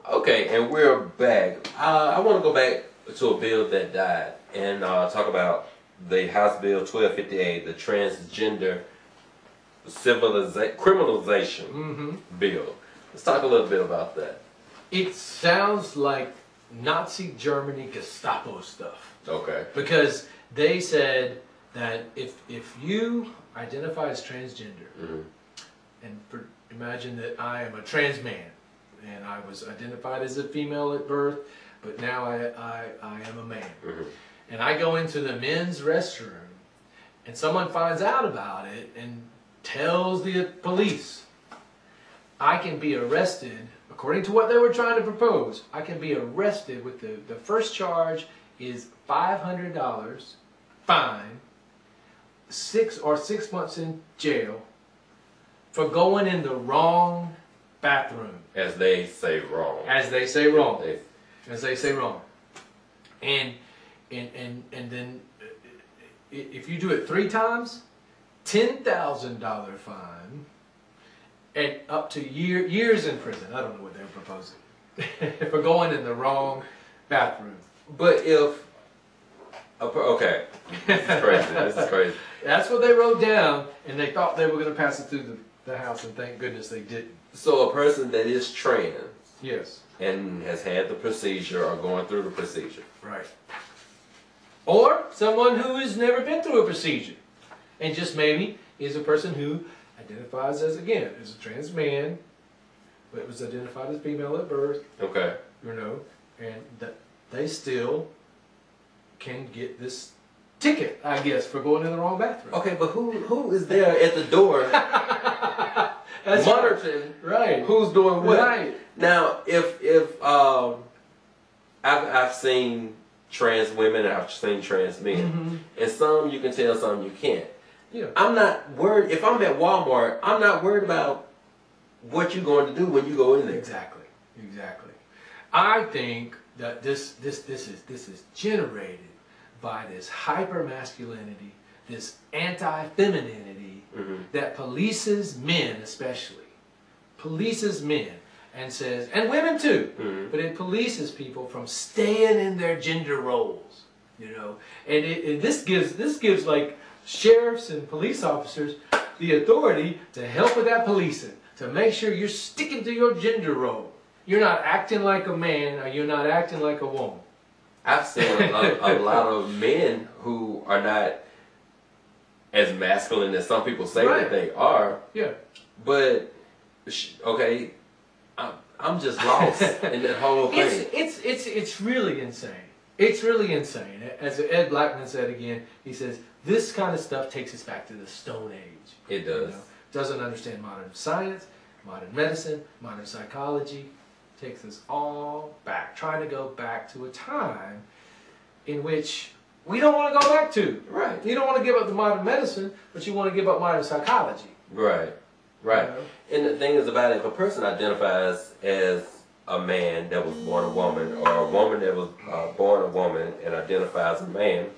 Okay, and we're back. I want to go back to a bill that died and talk about the House Bill 1258, the transgender criminalization bill. Let's talk a little bit about that. It sounds like Nazi Germany Gestapo stuff. Okay. Because they said that if you identify as transgender, and imagine that I am a trans man, and I was identified as a female at birth, but now I am a man. And I go into the men's restroom, and someone finds out about it and tells the police, I can be arrested, according to what they were trying to propose, I can be arrested with the first charge is $500 fine, 6 months in jail for going in the wrong bathroom. As they say wrong. As they say wrong. As they say wrong. And then if you do it 3 times, $10,000 fine and up to years in prison. I don't know what they're proposing for going in the wrong bathroom. But if okay, this is crazy. This is crazy. That's what they wrote down, and they thought they were going to pass it through the House, and thank goodness they didn't. So a person that is trans, yes, and has had the procedure or going through the procedure, right, or someone who has never been through a procedure, and just maybe is a person who identifies as, again, as a trans man, but was identified as female at birth. Okay. You know, and that they still can get this ticket, I guess, for going in the wrong bathroom. Okay, but who is there at the door monitoring who's doing what? Right. Now, if I've seen trans women and I've seen trans men, and some you can tell, some you can't. Yeah. I'm not worried. If I'm at Walmart, I'm not worried about what you're going to do when you go in there. Exactly. Exactly. I think that this is generated by this hyper masculinity, this anti-femininity that polices men, especially polices men, and says, and women too, but it polices people from staying in their gender roles, you know. And this gives like sheriffs and police officers the authority to help with that policing, to make sure you're sticking to your gender role. You're not acting like a man, or you're not acting like a woman. I've seen a lot of men who are not as masculine as some people say that they are. Yeah. But okay, I'm just lost in that whole thing. It's really insane. It's really insane. As Ed Blackman said again, he says this kind of stuff takes us back to the Stone Age. It does. You know? Doesn't understand modern science, modern medicine, modern psychology. Takes us all back, trying to go back to a time in which we don't want to go back to. Right. You don't want to give up the modern medicine, but you want to give up modern psychology. Right. Right. You know? And the thing is about it, if a person identifies as a man that was born a woman, or a woman that was born a woman and identifies as a man,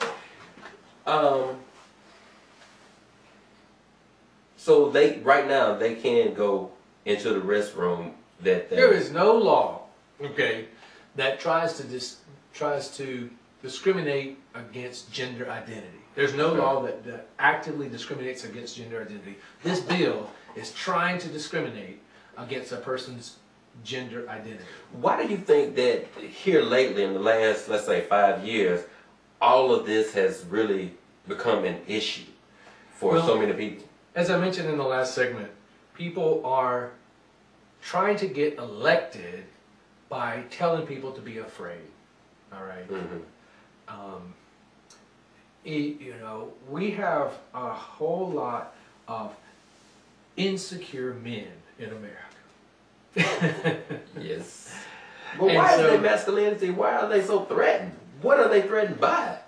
so right now they can go into the restroom. There is no law, okay, that tries to discriminate against gender identity. There's no law that actively discriminates against gender identity. This bill is trying to discriminate against a person's gender identity. Why do you think that here lately, in the last, let's say, 5 years, all of this has really become an issue for so many people? As I mentioned in the last segment, people are trying to get elected by telling people to be afraid. All right. You know, we have a whole lot of insecure men in America. Yes. But why is their masculinity? Why are they so threatened? What are they threatened by?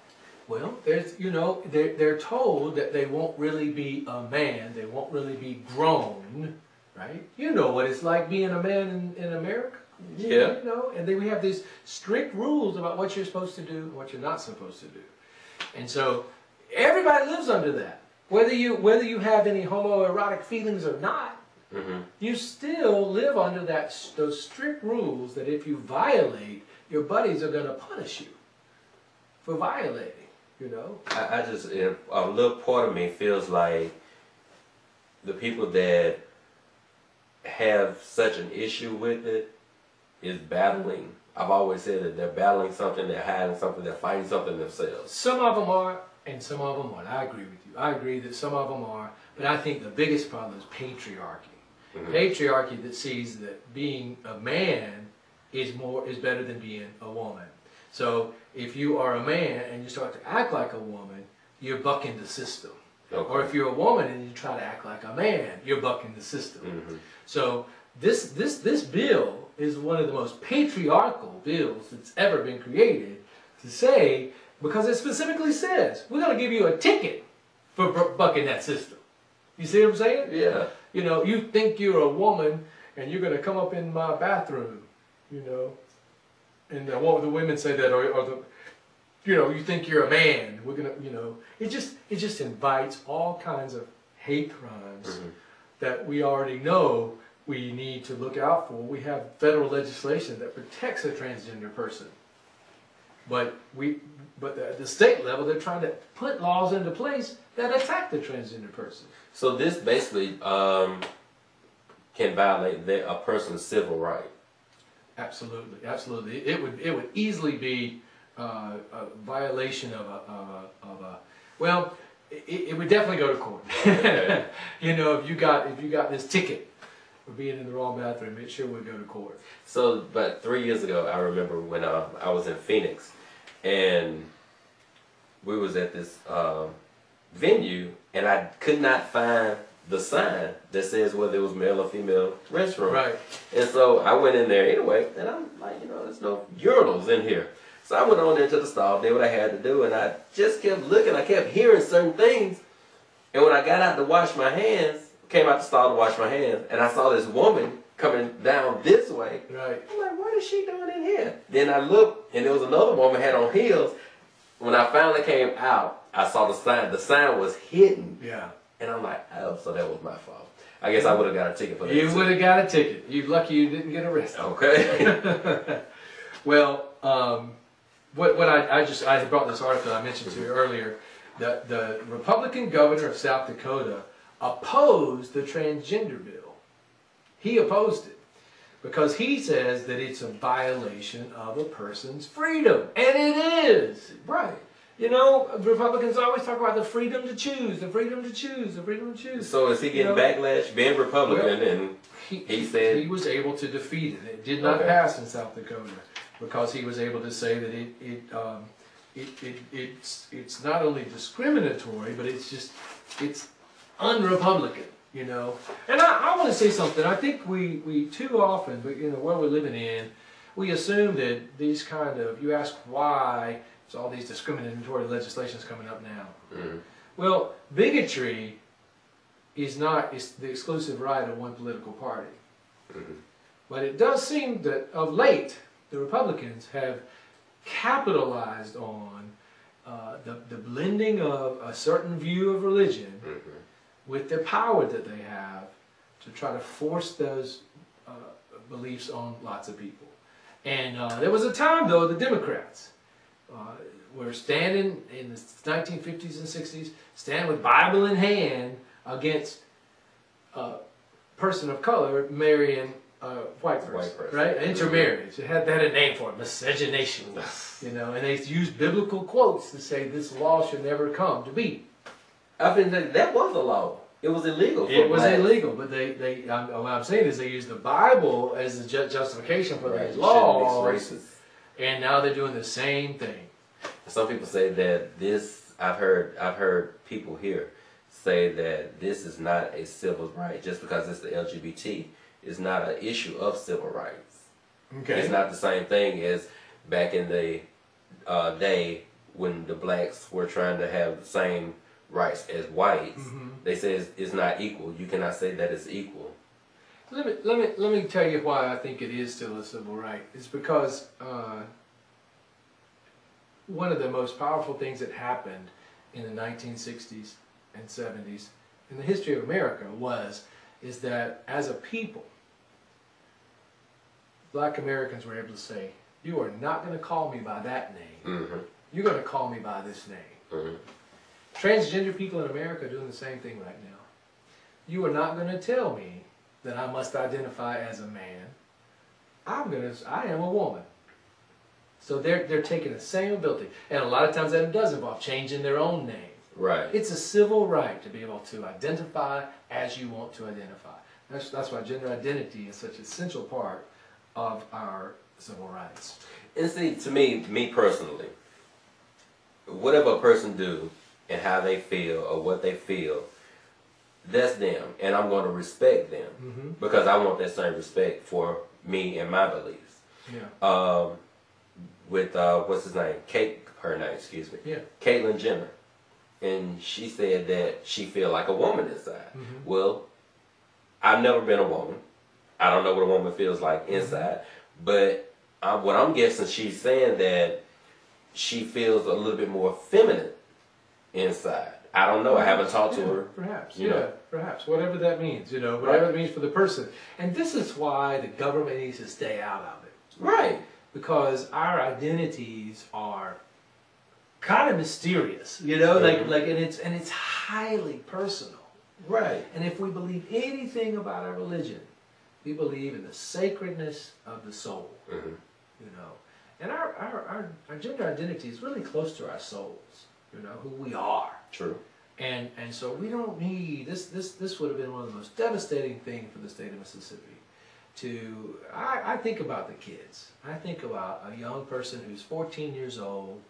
Well, there's, you know, they're told that they won't really be a man. They won't really be grown. Right? You know what it's like being a man in America. Yeah. You know, and then we have these strict rules about what you're supposed to do and what you're not supposed to do. And so everybody lives under that. Whether you have any homoerotic feelings or not, you still live under those strict rules that if you violate, your buddies are going to punish you for violating, you know? I just, a little part of me feels like the people that have such an issue with it is battling. I've always said that they're battling something, they're hiding something, they're fighting something themselves. Some of them are, and some of them aren't. I agree with you. I agree that some of them are, but I think the biggest problem is patriarchy. Patriarchy that sees that being a man is better than being a woman. So if you are a man and you start to act like a woman, you're bucking the system. Okay. Or if you're a woman and you try to act like a man, you're bucking the system. So this bill is one of the most patriarchal bills that's ever been created to say, because it specifically says, we're going to give you a ticket for bucking that system. You see what I'm saying? Yeah. You know, you think you're a woman and you're going to come up in my bathroom, you know, and what the women say that, or you know, you think you're a man, we're going to, you know, it just invites all kinds of hate crimes that we already know we need to look out for. We have federal legislation that protects a transgender person. But at the state level, they're trying to put laws into place that attack the transgender person. So this basically can violate a person's civil right. Absolutely, absolutely. It would easily be a violation of a well, it would definitely go to court. You know, if you got this ticket for being in the wrong bathroom, it sure would go to court. So, but 3 years ago, I remember when I was in Phoenix, and we was at this venue, and I could not find the sign that says whether it was male or female restroom. Right. And so I went in there anyway, and I'm like, you know, there's no urinals in here. So I went on into the stall, did what I had to do, and I just kept looking. I kept hearing certain things. And when I got out to wash my hands, came out the stall to wash my hands, and I saw this woman coming down this way. Right. I'm like, what is she doing in here? Then I looked, and there was another woman had on heels. When I finally came out, I saw the sign. The sign was hidden. Yeah. And I'm like, oh, so that was my fault. I guess I would have got a ticket for that. You would have got a ticket. You're lucky you didn't get arrested. Okay. Well, what I brought this article I mentioned to you earlier. The Republican governor of South Dakota opposed the transgender bill. He opposed it because he says that it's a violation of a person's freedom, and it is. Right. You know, Republicans always talk about the freedom to choose, the freedom to choose, the freedom to choose. So is he getting backlash being Republican? Well, and he said he was able to defeat it. It did not pass in South Dakota because he was able to say that it's not only discriminatory, but it's un-Republican. You know, and I want to say something. I think we too often, you know, where we're living in, we assume that these kind of, you ask why. So all these discriminatory legislations coming up now. Well, bigotry is not the exclusive right of one political party. But it does seem that of late, the Republicans have capitalized on the blending of a certain view of religion with the power that they have to try to force those beliefs on lots of people. And there was a time, though, the Democrats were standing in the 1950s and 60s, standing with Bible in hand against a person of color marrying a white person, right? Intermarriage. It had a name for it, miscegenation. You know, and they used biblical quotes to say this law should never come to be. I mean, that was a law. It was illegal. It was illegal, but what I'm saying is they used the Bible as a justification for these laws. And now they're doing the same thing. Some people say that this, I've heard people here say that this is not a civil right just because it's the LGBT. It's not an issue of civil rights. Okay. It's not the same thing as back in the day when the blacks were trying to have the same rights as whites. They say it's not equal. You cannot say that it's equal. Let me tell you why I think it is still a civil right. It's because one of the most powerful things that happened in the 1960s and 70s in the history of America was is that as a people, Black Americans were able to say, you are not going to call me by that name. You're going to call me by this name. Transgender people in America are doing the same thing right now. You are not going to tell me that I must identify as a man. I am a woman. So they're taking the same ability. And a lot of times that does involve changing their own name. Right. It's a civil right to be able to identify as you want to identify. That's why gender identity is such an essential part of our civil rights. And see, to me personally, whatever a person do and how they feel or what they feel, that's them. And I'm going to respect them because I want that same respect for me and my beliefs. Yeah. With, what's his name? Yeah. Caitlyn Jenner. And she said that she feel like a woman inside. Well, I've never been a woman. I don't know what a woman feels like inside. But what I'm guessing, she's saying that she feels a little bit more feminine inside. I don't know. I haven't talked to her. Perhaps. Perhaps. Whatever that means, whatever it means for the person. And this is why the government needs to stay out of it. Right. Because our identities are kind of mysterious, and it's highly personal. Right. And if we believe anything about our religion, we believe in the sacredness of the soul. And our gender identity is really close to our souls, who we are. True. And so we don't need this would have been one of the most devastating things for the state of Mississippi. I think about the kids. I think about a young person who's 14 years old,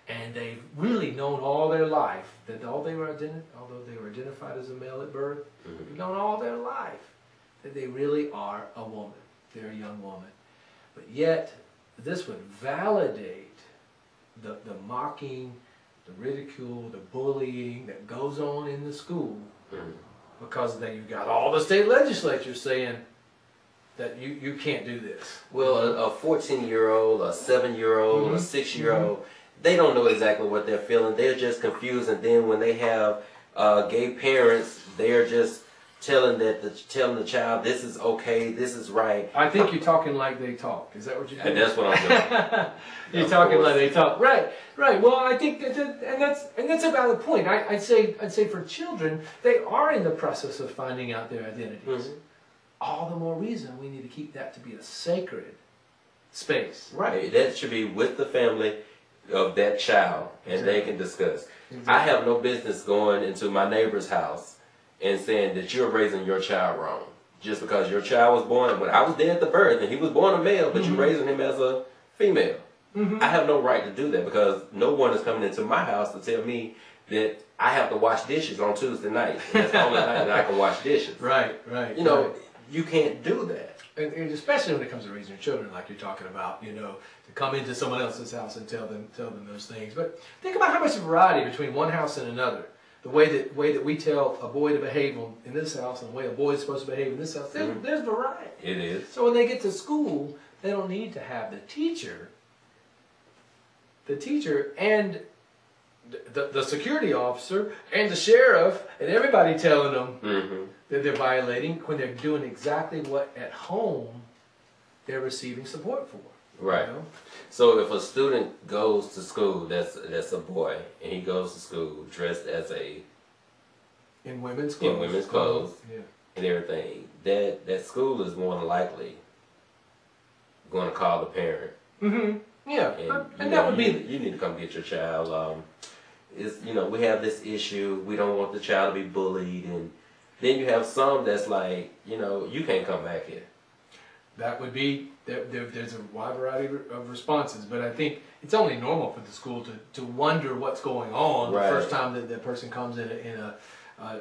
and they've really known all their life that although they were identified as a male at birth, they've known all their life that they really are a woman. They're a young woman. But yet, this would validate the mocking, the ridicule, the bullying that goes on in the school, because then you've got all the state legislatures saying that you can't do this. Well, a 14-year-old, a 7-year-old, a 6-year-old, they don't know exactly what they're feeling. They're just confused, and then when they have gay parents, they're just telling the child, this is okay, this is right. I think you're talking like they talk. Is that what you're doing? And that's what I'm doing. You're talking like they talk. Right. Well, I think that's a valid point. I'd say for children, they are in the process of finding out their identities. All the more reason we need to keep that to be a sacred space. Right. That should be with the family of that child, and they can discuss. I have no business going into my neighbor's house and saying that you're raising your child wrong just because your child was born when I was there at the birth and he was born a male, but you're raising him as a female. I have no right to do that because no one is coming into my house to tell me that I have to wash dishes on Tuesday night. And that's the only night that I can wash dishes. Right. You can't do that. And especially when it comes to raising your children, like you're talking about, to come into someone else's house and tell them those things. But think about how much variety between one house and another. The way that we tell a boy to behave in this house and the way a boy is supposed to behave in this house, there's variety. It is. So when they get to school, they don't need to have the teacher and the security officer and the sheriff and everybody telling them that they're violating when they're doing exactly what at home they're receiving support for. Right. So if a student goes to school, that's a boy, and he goes to school dressed as in women's clothes, and everything, that school is more than likely going to call the parent. Yeah, and that would be you need to come get your child. We have this issue. We don't want the child to be bullied, and then you have some that's like, you can't come back here. That would be, there's a wide variety of responses, but I think it's only normal for the school to wonder what's going on the first time that the person comes in a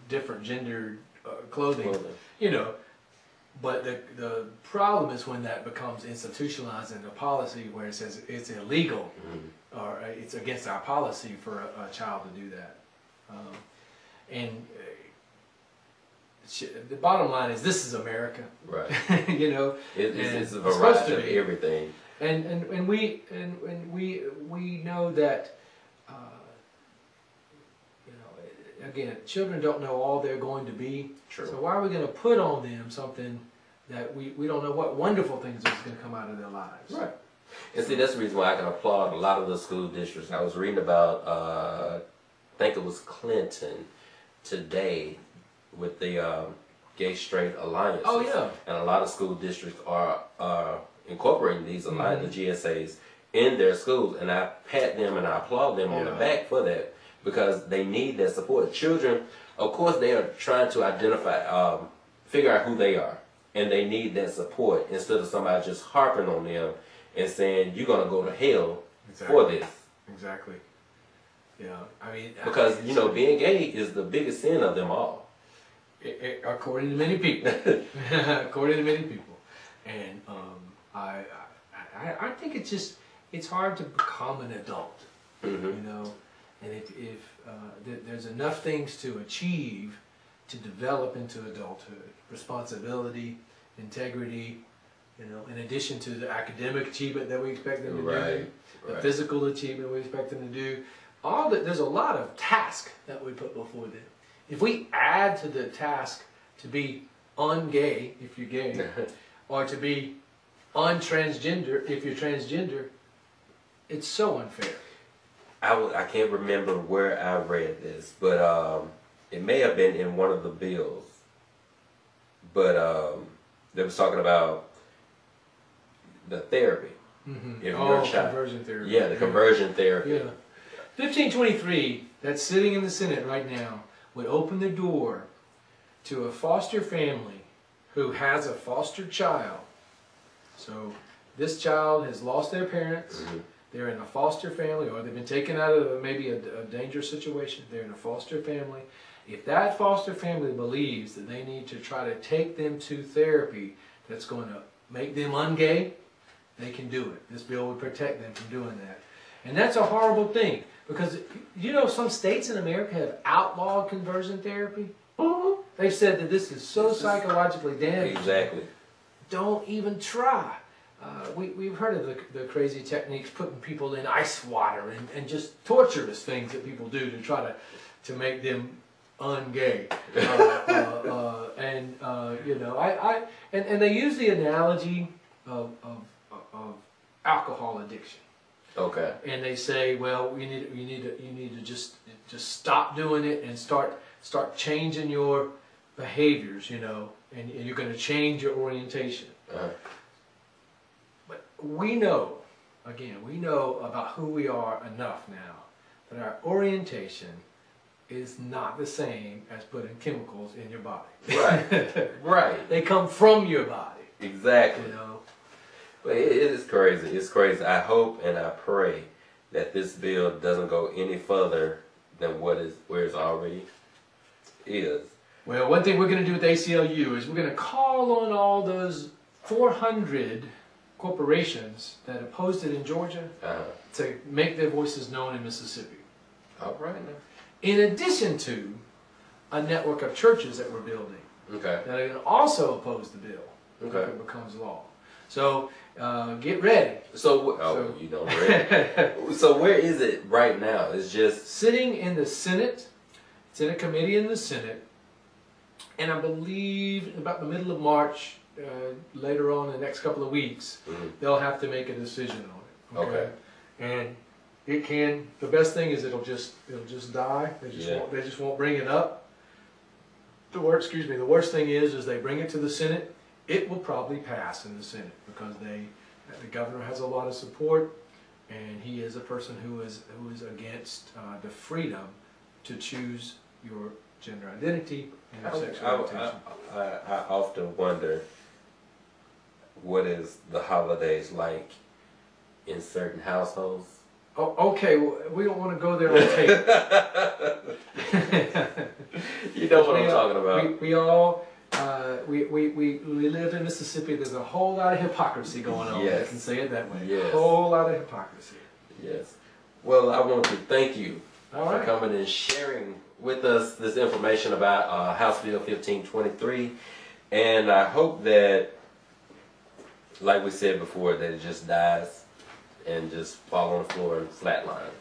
different gender clothing. But the problem is when that becomes institutionalized into policy where it says it's illegal or it's against our policy for a child to do that. The bottom line is this is America, right? It's a variety of everything, and we know that again, children don't know all they're going to be. True. So why are we going to put on them something that we don't know what wonderful things is going to come out of their lives? Right. And see, that's the reason why I can applaud a lot of the school districts. I was reading about, I think it was Clinton today with the gay straight alliances. Oh yeah. And a lot of school districts are incorporating these alliance, the GSAs, in their schools, and I pat them and I applaud them on the back for that, because they need that support. Children, of course, they are trying to identify, figure out who they are, and they need that support instead of somebody just harping on them and saying, you're going to go to hell for this. Exactly. Yeah, I mean... Because, you know, being gay is the biggest sin of them all. According to many people. According to many people. And I think it's hard to become an adult, you know? And if there's enough things to achieve to develop into adulthood, responsibility, integrity, you know, in addition to the academic achievement that we expect them to do, the physical achievement we expect them to do, there's a lot of tasks that we put before them. If we add to the task to be ungay if you're gay, or to be untransgender if you're transgender, it's so unfair. I can't remember where I read this, but it may have been in one of the bills. But they was talking about the therapy. If your child, conversion therapy. Yeah, the conversion therapy. Yeah. 1523, that's sitting in the Senate right now, would open the door to a foster family who has a foster child. So this child has lost their parents. They're in a foster family, or they've been taken out of maybe a dangerous situation. They're in a foster family. If that foster family believes that they need to try to take them to therapy that's going to make them ungay, they can do it. This bill would protect them from doing that. And that's a horrible thing, because you know some states in America have outlawed conversion therapy. They've said that this is so psychologically damaging. Exactly. Don't even try. We've heard of the crazy techniques, putting people in ice water and just torturous things that people do to try to make them ungay. You know, and they use the analogy of alcohol addiction. Okay. And they say, well, you need to just stop doing it and start changing your behaviors, you know, and you're going to change your orientation. But we know, again, we know about who we are enough now that our orientation is not the same as putting chemicals in your body. Right. Right. They come from your body. Exactly. You know. But it is crazy. It's crazy. I hope and I pray that this bill doesn't go any further than where it's already is. Well, one thing we're going to do with ACLU is we're going to call on all those 400 corporations that opposed it in Georgia to make their voices known in Mississippi. All right now. In addition to a network of churches that we're building that are going to also oppose the bill if it becomes law. So get ready. So you know, ready. So where is it right now? It's just sitting in the Senate. It's in a committee in the Senate, and I believe about the middle of March, later on in the next couple of weeks, they'll have to make a decision on it. Okay. And it can. The best thing is it'll just die. They just won't bring it up. The worst thing is they bring it to the Senate. It will probably pass in the Senate because the governor has a lot of support, and he is a person who is against the freedom to choose your gender identity and your sexual orientation. I often wonder, what is the holidays like in certain households? Oh, okay, well, we don't want to go there on tape. You know what I'm talking about. We live in Mississippi. There's a whole lot of hypocrisy going on. Yes. I can say it that way. Yes. A whole lot of hypocrisy. Yes. Well, I want to thank you for coming and sharing with us this information about House Bill 1523. And I hope that, like we said before, that it just dies and just fall on the floor and flatline.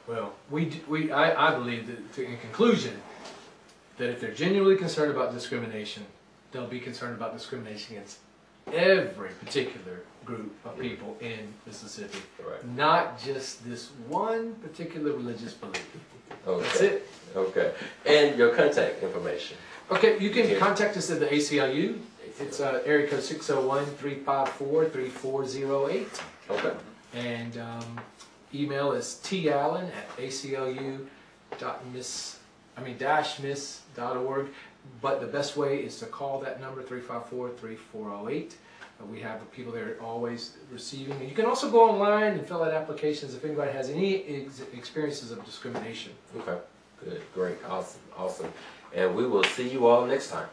Well, I believe that in conclusion that if they're genuinely concerned about discrimination, they'll be concerned about discrimination against every particular group of people in Mississippi, not just this one particular religious belief. Okay. That's it. Okay. And your contact information. Okay, you can contact us at the ACLU. It's area code 601-354-3408. Okay. And email is tallen@aclu.miss.org. But the best way is to call that number, 354-3408. We have people there always receiving. And you can also go online and fill out applications if anybody has any experiences of discrimination. Okay, good, great, awesome, awesome. And we will see you all next time.